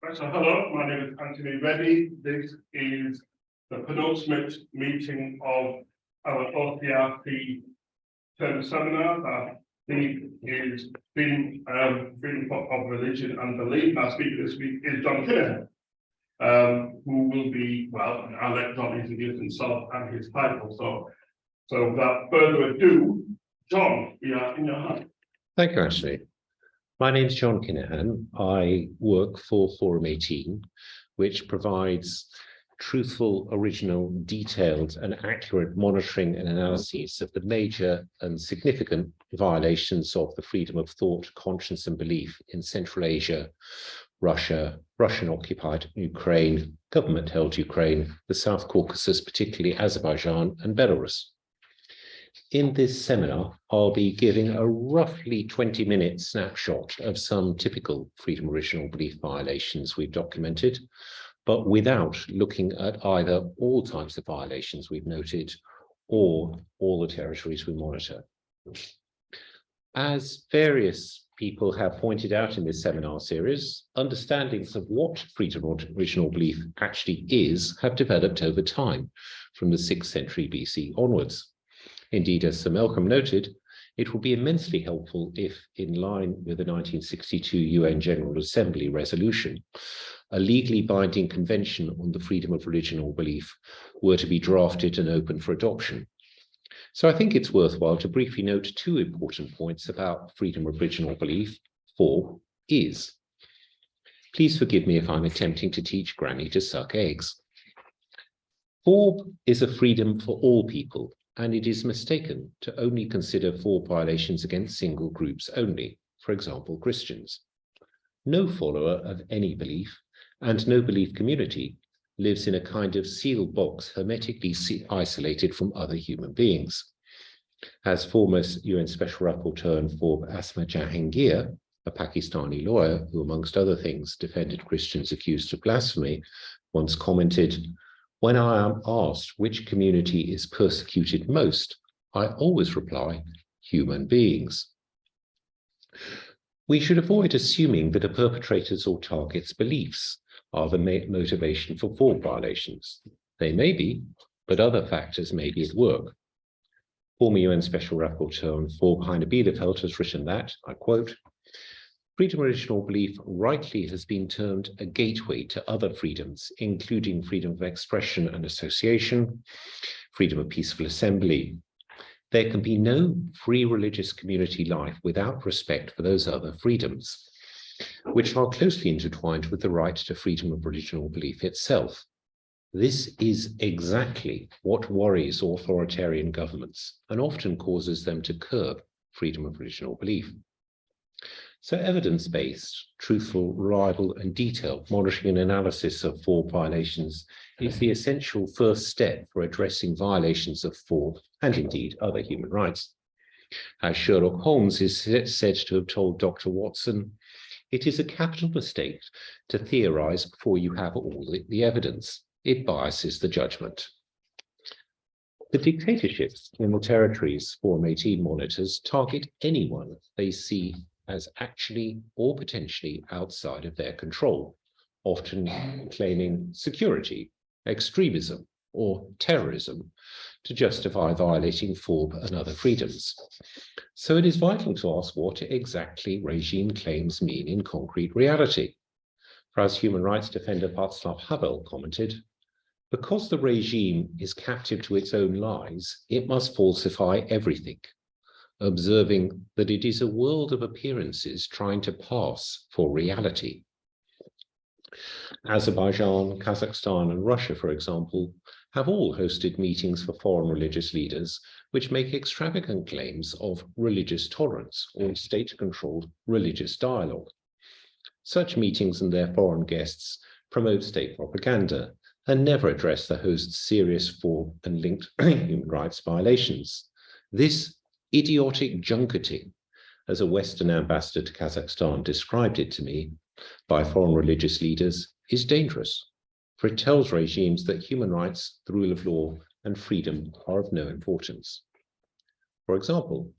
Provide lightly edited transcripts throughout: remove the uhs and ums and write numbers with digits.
Right, so hello, my name is Anthony Reddy. This is the penultimate meeting of our OCRC term seminar that is Freedom of Religion and Belief. Our speaker this week is John Kinahan, who will be, well, I'll let John introduce himself and his title. So without further ado, John, we are in your hands. Thank you, Ashley. My name is John Kinahan. I work for Forum 18, which provides truthful, original, detailed, and accurate monitoring and analyses of the major and significant violations of the freedom of thought, conscience, and belief in Central Asia, Russia, Russian-occupied Ukraine, government-held Ukraine, the South Caucasus, particularly Azerbaijan, and Belarus. In this seminar, I'll be giving a roughly 20-minute snapshot of some typical freedom of original belief violations we've documented, but without looking at either all types of violations we've noted or all the territories we monitor. As various people have pointed out in this seminar series, understandings of what freedom of original belief actually is have developed over time, from the 6th century BC onwards. Indeed, as Sir Malcolm noted, it will be immensely helpful if, in line with the 1962 UN General Assembly resolution, a legally binding convention on the freedom of religion or belief were to be drafted and open for adoption. So I think it's worthwhile to briefly note two important points about freedom of original belief. FORB is. Please forgive me if I'm attempting to teach Granny to suck eggs. FORB is a freedom for all people, and it is mistaken to only consider FORB violations against single groups only, for example, Christians. No follower of any belief and no belief community lives in a kind of sealed box hermetically isolated from other human beings. As former UN Special Rapporteur on FORB Asma Jahangir, a Pakistani lawyer who, amongst other things, defended Christians accused of blasphemy, once commented, "When I am asked which community is persecuted most, I always reply, human beings." We should avoid assuming that a perpetrator's or target's beliefs are the motivation for FORB violations. They may be, but other factors may be at work. Former UN Special Rapporteur on FORB Heine Bielefeld has written that, I quote, "Freedom of original belief rightly has been termed a gateway to other freedoms, including freedom of expression and association, freedom of peaceful assembly. There can be no free religious community life without respect for those other freedoms, which are closely intertwined with the right to freedom of original belief itself. This is exactly what worries authoritarian governments and often causes them to curb freedom of original belief." So evidence-based, truthful, reliable, and detailed monitoring and analysis of FORB violations is the essential first step for addressing violations of FORB and indeed other human rights. As Sherlock Holmes is said to have told Dr. Watson, "It is a capital mistake to theorize before you have all the evidence. It biases the judgment." The dictatorships in the territories Forum 18 monitors target anyone they see as actually or potentially outside of their control, often claiming security, extremism, or terrorism to justify violating FORB and other freedoms. So it is vital to ask what exactly regime claims mean in concrete reality. For as human rights defender Václav Havel commented, "Because the regime is captive to its own lies, it must falsify everything, observing that it is a world of appearances trying to pass for reality." Azerbaijan, Kazakhstan, and Russia, for example, have all hosted meetings for foreign religious leaders which make extravagant claims of religious tolerance or state-controlled religious dialogue. Such meetings and their foreign guests promote state propaganda and never address the host's serious FORB and linked human rights violations. This idiotic junketing, as a Western ambassador to Kazakhstan described it to me, by foreign religious leaders is dangerous, for it tells regimes that human rights, the rule of law, and freedom are of no importance. For example,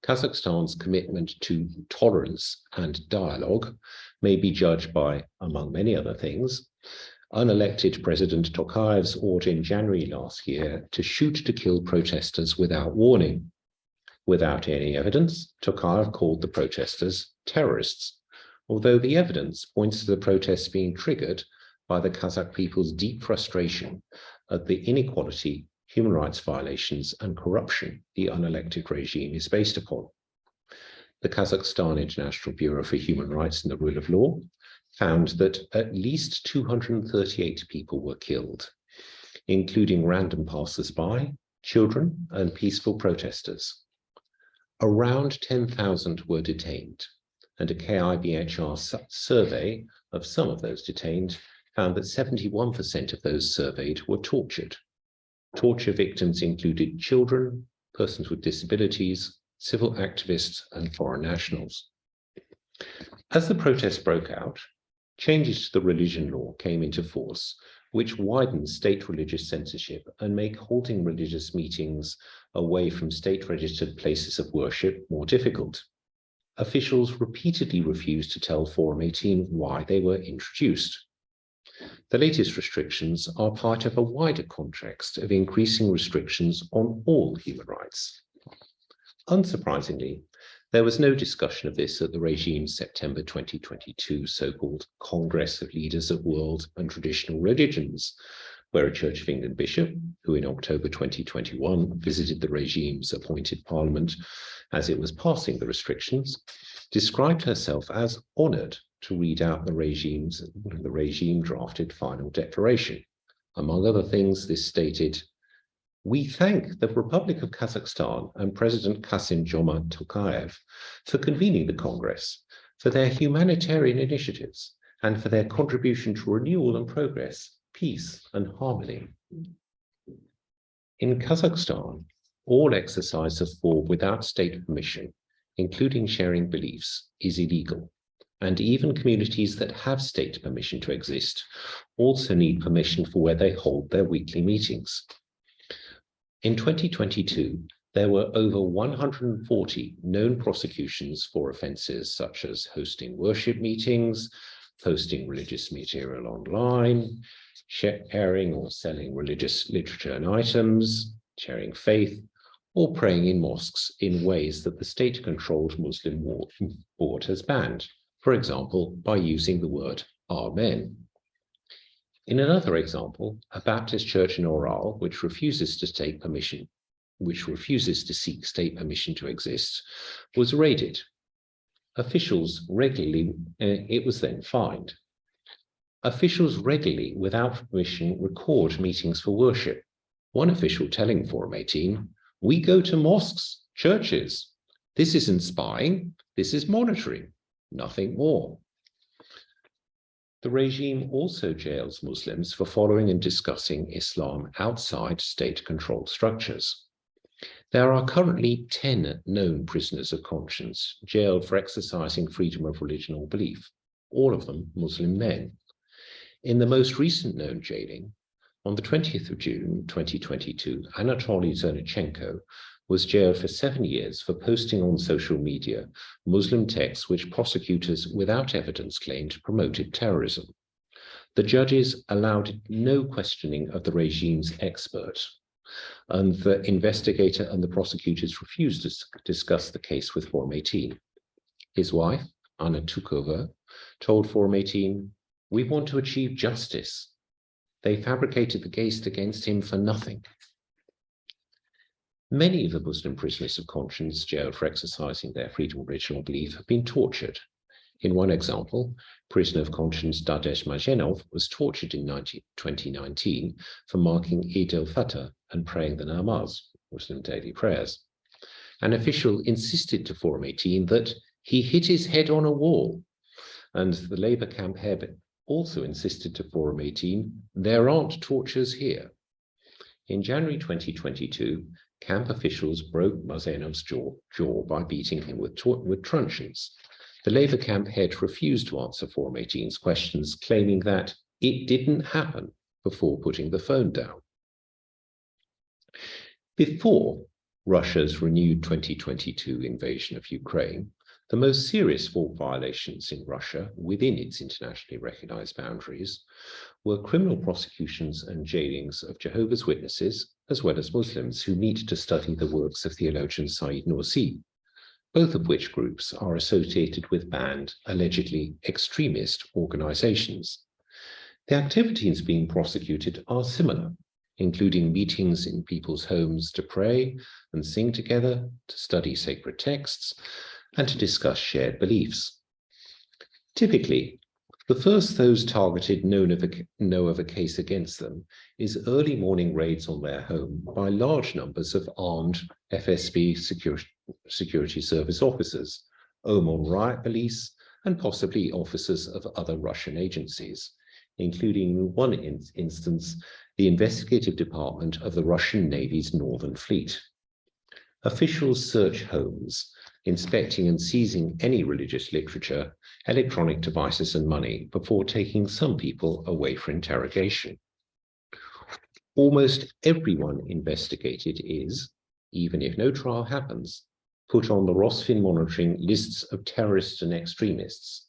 Kazakhstan's commitment to tolerance and dialogue may be judged by, among many other things, unelected President Tokayev's order in January last year to shoot to kill protesters without warning. Without any evidence, Tokayev called the protesters terrorists, although the evidence points to the protests being triggered by the Kazakh people's deep frustration at the inequality, human rights violations, and corruption the unelected regime is based upon. The Kazakhstan International Bureau for Human Rights and the Rule of Law found that at least 238 people were killed, including random passers-by, children, and peaceful protesters. Around 10,000 were detained, and a KIBHR survey of some of those detained found that 71% of those surveyed were tortured. Torture victims included children, persons with disabilities, civil activists, and foreign nationals. As the protests broke out, changes to the religion law came into force, which widened state religious censorship and make holding religious meetings away from state-registered places of worship more difficult. Officials repeatedly refused to tell Forum 18 why they were introduced. The latest restrictions are part of a wider context of increasing restrictions on all human rights. Unsurprisingly, there was no discussion of this at the regime's September 2022 so-called Congress of Leaders of World and Traditional Religions, where a Church of England bishop, who in October 2021 visited the regime's appointed parliament as it was passing the restrictions, described herself as honoured to read out the regime drafted final declaration. Among other things, this stated, "We thank the Republic of Kazakhstan and President Kassym-Jomart Tokayev for convening the Congress, for their humanitarian initiatives, and for their contribution to renewal and progress, peace and harmony." In Kazakhstan, all exercise of form without state permission, including sharing beliefs, is illegal. And even communities that have state permission to exist also need permission for where they hold their weekly meetings. In 2022, there were over 140 known prosecutions for offences such as hosting worship meetings, posting religious material online, sharing or selling religious literature and items, sharing faith, or praying in mosques in ways that the state-controlled Muslim board has banned, for example, by using the word Amen. In another example, a Baptist church in Oral, which refuses to seek state permission to exist, was raided. It was then fined. Officials regularly, without permission, record meetings for worship. One official telling Forum 18, "We go to mosques, churches. This isn't spying, this is monitoring, nothing more." The regime also jails Muslims for following and discussing Islam outside state-controlled structures. There are currently 10 known prisoners of conscience jailed for exercising freedom of religion or belief, all of them Muslim men. In the most recent known jailing, on the 20th of June 2022, Anatoly Zernachenko was jailed for 7 years for posting on social media Muslim texts which prosecutors without evidence claimed promoted terrorism. The judges allowed no questioning of the regime's expert, and the investigator and the prosecutors refused to discuss the case with Forum 18. His wife, Anna Tukova, told Forum 18, "We want to achieve justice. They fabricated the case against him for nothing." Many of the Muslim prisoners of conscience jailed for exercising their freedom of religion or belief have been tortured. In one example, prisoner of conscience Dadesh Majenov was tortured in 2019 for marking Eid al-Fitr and praying the namaz, Muslim daily prayers. An official insisted to Forum 18 that he hit his head on a wall, and the Labour camp head also insisted to Forum 18, "There aren't tortures here." In January 2022, camp officials broke Mazenov's jaw by beating him with truncheons. The Labour camp head refused to answer Forum 18's questions, claiming that it didn't happen before putting the phone down. Before Russia's renewed 2022 invasion of Ukraine, the most serious fault violations in Russia within its internationally recognized boundaries were criminal prosecutions and jailings of Jehovah's Witnesses, as well as Muslims who meet to study the works of theologian Said Nursi, both of which groups are associated with banned, allegedly extremist organizations. The activities being prosecuted are similar, including meetings in people's homes to pray and sing together, to study sacred texts, and to discuss shared beliefs. Typically, the first those targeted know of a case against them is early morning raids on their home by large numbers of armed FSB security service officers, Oman riot police, and possibly officers of other Russian agencies, including in one instance, the investigative department of the Russian Navy's Northern Fleet. Officials search homes, inspecting and seizing any religious literature, electronic devices, and money before taking some people away for interrogation. Almost everyone investigated is, even if no trial happens, put on the Rosfin monitoring lists of terrorists and extremists,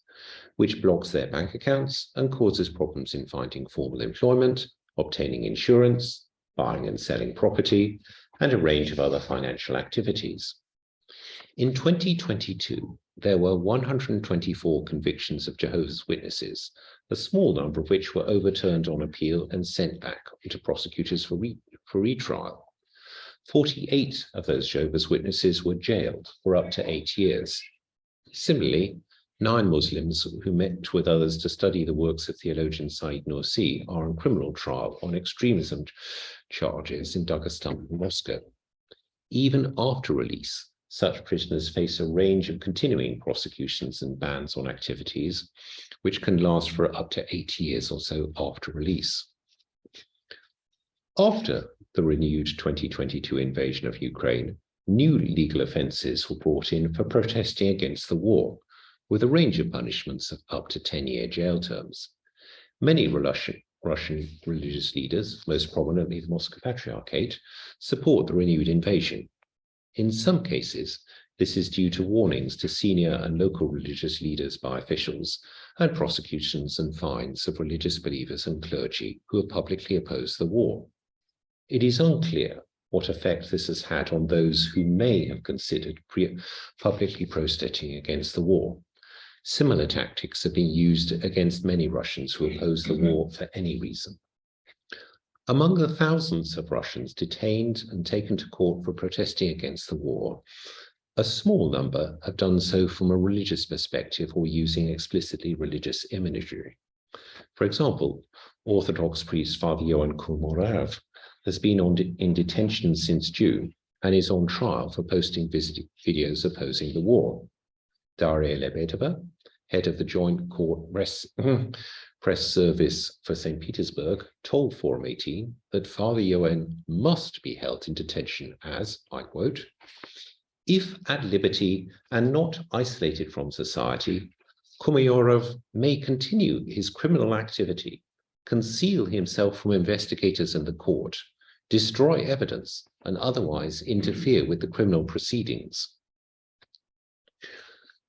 which blocks their bank accounts and causes problems in finding formal employment, obtaining insurance, buying and selling property, and a range of other financial activities. In 2022, there were 124 convictions of Jehovah's Witnesses, a small number of which were overturned on appeal and sent back to prosecutors for retrial. 48 of those Jehovah's Witnesses were jailed for up to 8 years. Similarly, 9 Muslims who met with others to study the works of theologian Said Nursi are on criminal trial on extremism charges in Dagestan and Moscow. Even after release, such prisoners face a range of continuing prosecutions and bans on activities, which can last for up to 8 years or so after release. After the renewed 2022 invasion of Ukraine, new legal offences were brought in for protesting against the war, with a range of punishments of up to 10-year jail terms. Many Russian religious leaders, most prominently the Moscow Patriarchate, support the renewed invasion. In some cases, this is due to warnings to senior and local religious leaders by officials and prosecutions and fines of religious believers and clergy who have publicly opposed the war. It is unclear what effect this has had on those who may have considered publicly protesting against the war. Similar tactics have been used against many Russians who oppose the war for any reason. Among the thousands of Russians detained and taken to court for protesting against the war, a small number have done so from a religious perspective or using explicitly religious imagery. For example, Orthodox priest Father Yohan Komarev has been in detention since June and is on trial for posting videos opposing the war. Daria Lebedeva, head of the Joint Court Press Service for St. Petersburg, told Forum 18 that Father Yohan must be held in detention as, I quote, if at liberty and not isolated from society, Komarev may continue his criminal activity, conceal himself from investigators and the court, destroy evidence, and otherwise interfere with the criminal proceedings.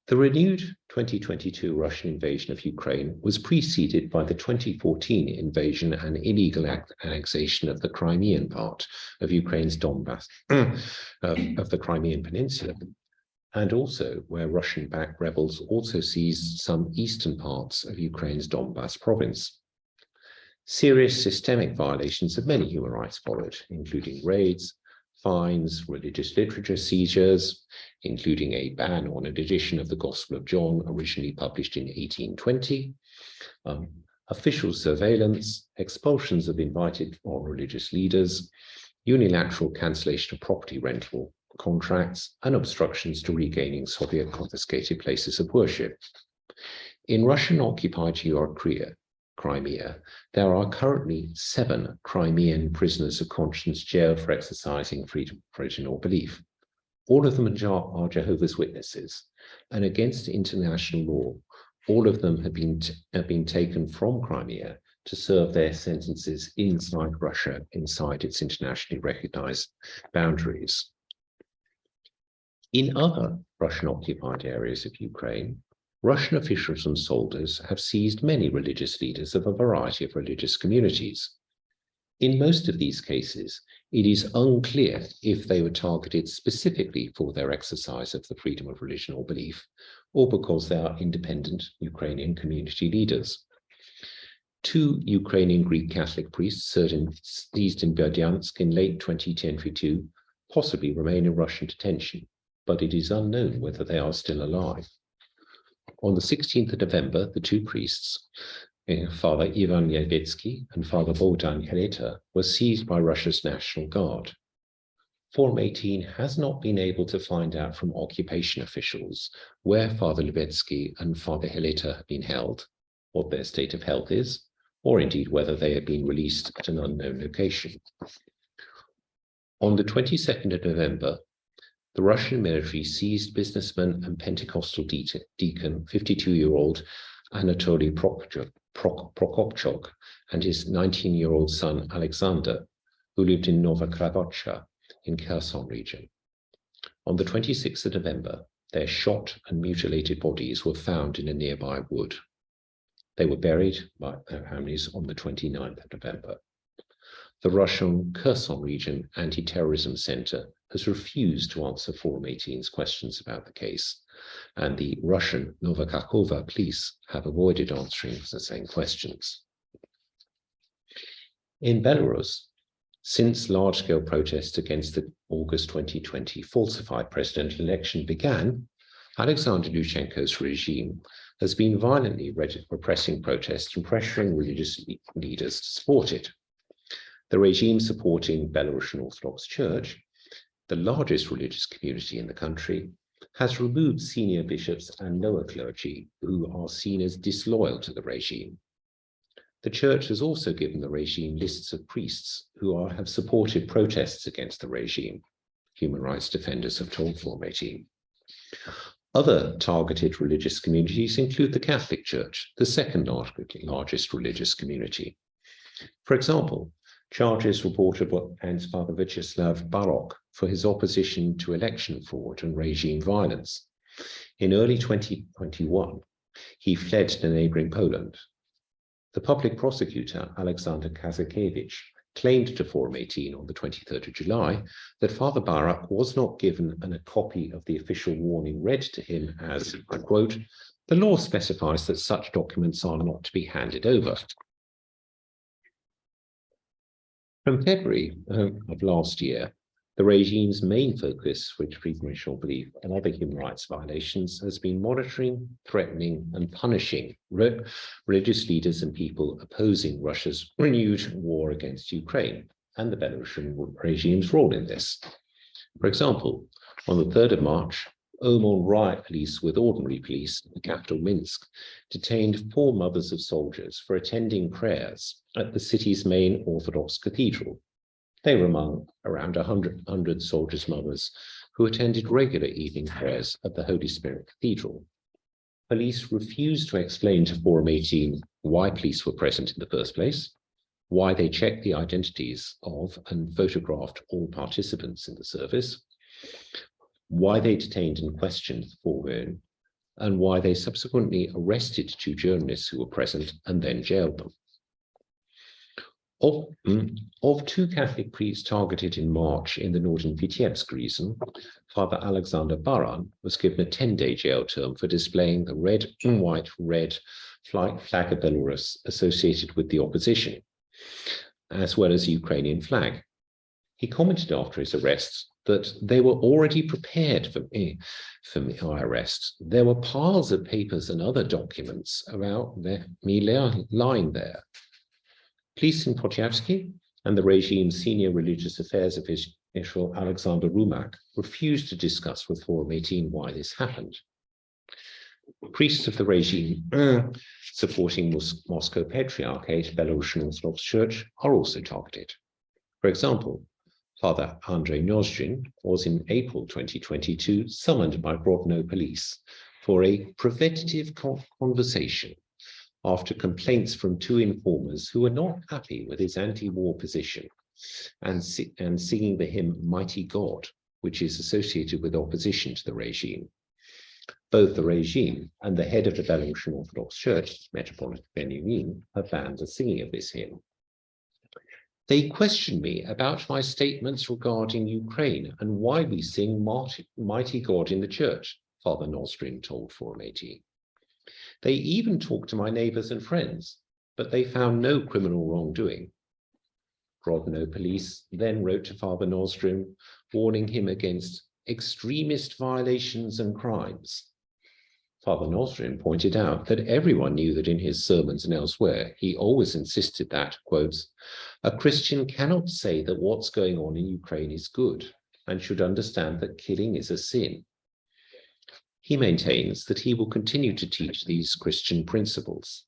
The renewed 2022 Russian invasion of Ukraine was preceded by the 2014 invasion and illegal annexation of the Crimean part of Ukraine's Donbass, of the Crimean Peninsula, and also where Russian-backed rebels also seized some eastern parts of Ukraine's Donbass province. Serious systemic violations of many human rights followed, including raids, fines, religious literature seizures, including a ban on an edition of the Gospel of John originally published in 1820, official surveillance, expulsions of invited foreign religious leaders, unilateral cancellation of property rental contracts, and obstructions to regaining Soviet confiscated places of worship. In Russian-occupied Crimea, there are currently 7 Crimean prisoners of conscience jailed for exercising freedom of religion or belief. All of them are Jehovah's Witnesses, and against international law, all of them have been taken from Crimea to serve their sentences inside Russia, inside its internationally recognized boundaries. In other Russian-occupied areas of Ukraine, Russian officials and soldiers have seized many religious leaders of a variety of religious communities. In most of these cases, it is unclear if they were targeted specifically for their exercise of the freedom of religion or belief, or because they are independent Ukrainian community leaders. 2 Ukrainian Greek Catholic priests seized in Berdyansk in late 2022 possibly remain in Russian detention, but it is unknown whether they are still alive. On the 16th of November, the 2 priests, Father Ivan Yevetsky and Father Bogdan Hilary, were seized by Russia's National Guard. Forum 18 has not been able to find out from occupation officials where Father Levetsky and Father Hilary have been held, what their state of health is, or indeed whether they have been released at an unknown location. On the 22nd of November, the Russian military seized businessman and Pentecostal deacon, 52-year-old Anatoly Prokopchuk, and his 19-year-old son Alexander, who lived in Novokravotcha in Kherson region. On the 26th of November, their shot and mutilated bodies were found in a nearby wood. They were buried by their families on the 29th of November. The Russian Kherson region Anti-Terrorism Center has refused to answer Forum 18's questions about the case, and the Russian Novokakova police have avoided answering the same questions. In Belarus, since large-scale protests against the August 2020 falsified presidential election began, Alexander Lukashenko's regime has been violently repressing protests and pressuring religious leaders to support it. The regime supporting Belarusian Orthodox Church, the largest religious community in the country, has removed senior bishops and lower clergy who are seen as disloyal to the regime. The church has also given the regime lists of priests who have supported protests against the regime. Human rights defenders have told Forum 18. Other targeted religious communities include the Catholic Church, the second largest religious community. For example, charges reported against Father Vyacheslav Barok for his opposition to election fraud and regime violence. In early 2021, he fled to neighboring Poland. The public prosecutor, Alexander Kazakiewicz, claimed to Forum 18 on the 23rd of July that Father Barok was not given a copy of the official warning read to him as, quote, "The law specifies that such documents are not to be handed over." From February of last year, the regime's main focus for freedom of religion or belief and other human rights violations has been monitoring, threatening, and punishing religious leaders and people opposing Russia's renewed war against Ukraine and the Belarusian regime's role in this. For example, on the 3rd of March, Oman riot police with ordinary police in the capital Minsk detained 4 mothers of soldiers for attending prayers at the city's main Orthodox cathedral. They were among around 100 soldiers' mothers who attended regular evening prayers at the Holy Spirit Cathedral. Police refused to explain to Forum 18 why police were present in the first place, why they checked the identities of and photographed all participants in the service, why they detained and questioned the 4 women, and why they subsequently arrested 2 journalists who were present and then jailed them. Of 2 Catholic priests targeted in March in the northern Vitebsk region, Father Alexander Baran was given a 10-day jail term for displaying the red and white flag of Belarus associated with the opposition, as well as the Ukrainian flag. He commented after his arrest that they were already prepared for my arrest. There were piles of papers and other documents about me lying there. Police in Potyavsky and the regime's senior religious affairs official Alexander Rumak refused to discuss with Forum 18 why this happened. Priests of the regime supporting Moscow Patriarchate, Belarusian Orthodox Church, are also targeted. For example, Father Andrei Nozhdin was in April 2022 summoned by Grodno police for a preventative conversation after complaints from 2 informers who were not happy with his anti-war position and singing the hymn Mighty God which is associated with opposition to the regime. Both the regime and the head of the Belarusian Orthodox Church, Metropolitan Benyumin, have banned the singing of this hymn. They questioned me about my statements regarding Ukraine and why we sing Mighty God in the Church, Father Nozdrin told Forum 18. They even talked to my neighbors and friends, but they found no criminal wrongdoing. Grodno police then wrote to Father Nozdrin, warning him against extremist violations and crimes. Father Nozdrin pointed out that everyone knew that in his sermons and elsewhere, he always insisted that, quotes, a Christian cannot say that what's going on in Ukraine is good and should understand that killing is a sin. He maintains that he will continue to teach these Christian principles.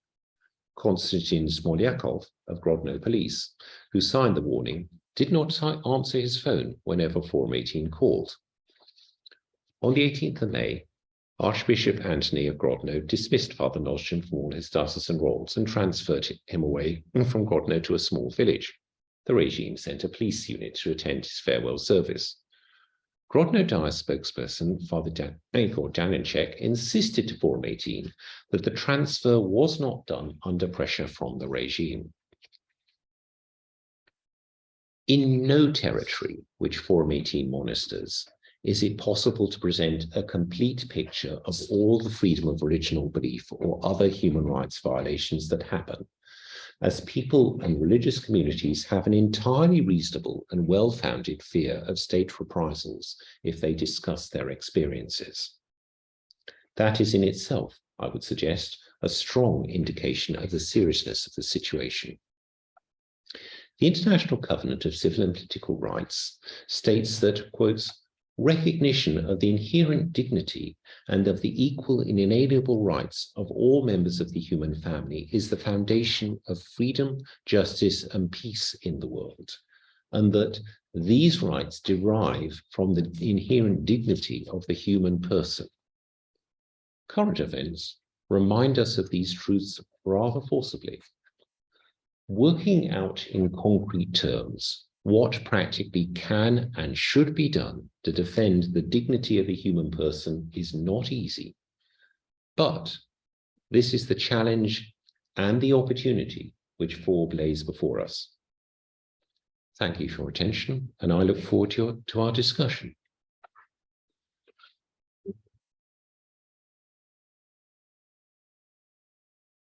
Konstantin Smolyakov of Grodno Police, who signed the warning, did not answer his phone whenever Forum 18 called. On the 18th of May, Archbishop Anthony of Grodno dismissed Father Nozdrin from all his diocesan roles and transferred him away from Grodno to a small village. The regime sent a police unit to attend his farewell service. Grodno Diocese spokesperson Father Igor Daninchek insisted to Forum 18 that the transfer was not done under pressure from the regime. In no territory which Forum 18 monitors is it possible to present a complete picture of all the freedom of religion or belief or other human rights violations that happen, as people and religious communities have an entirely reasonable and well-founded fear of state reprisals if they discuss their experiences. That is in itself, I would suggest, a strong indication of the seriousness of the situation. The International Covenant of Civil and Political Rights states that, quotes, recognition of the inherent dignity and of the equal and inalienable rights of all members of the human family is the foundation of freedom, justice, and peace in the world, and that these rights derive from the inherent dignity of the human person. Current events remind us of these truths rather forcibly. Working out in concrete terms what practically can and should be done to defend the dignity of a human person is not easy. But this is the challenge and the opportunity which lays before us. Thank you for your attention, and I look forward to our discussion.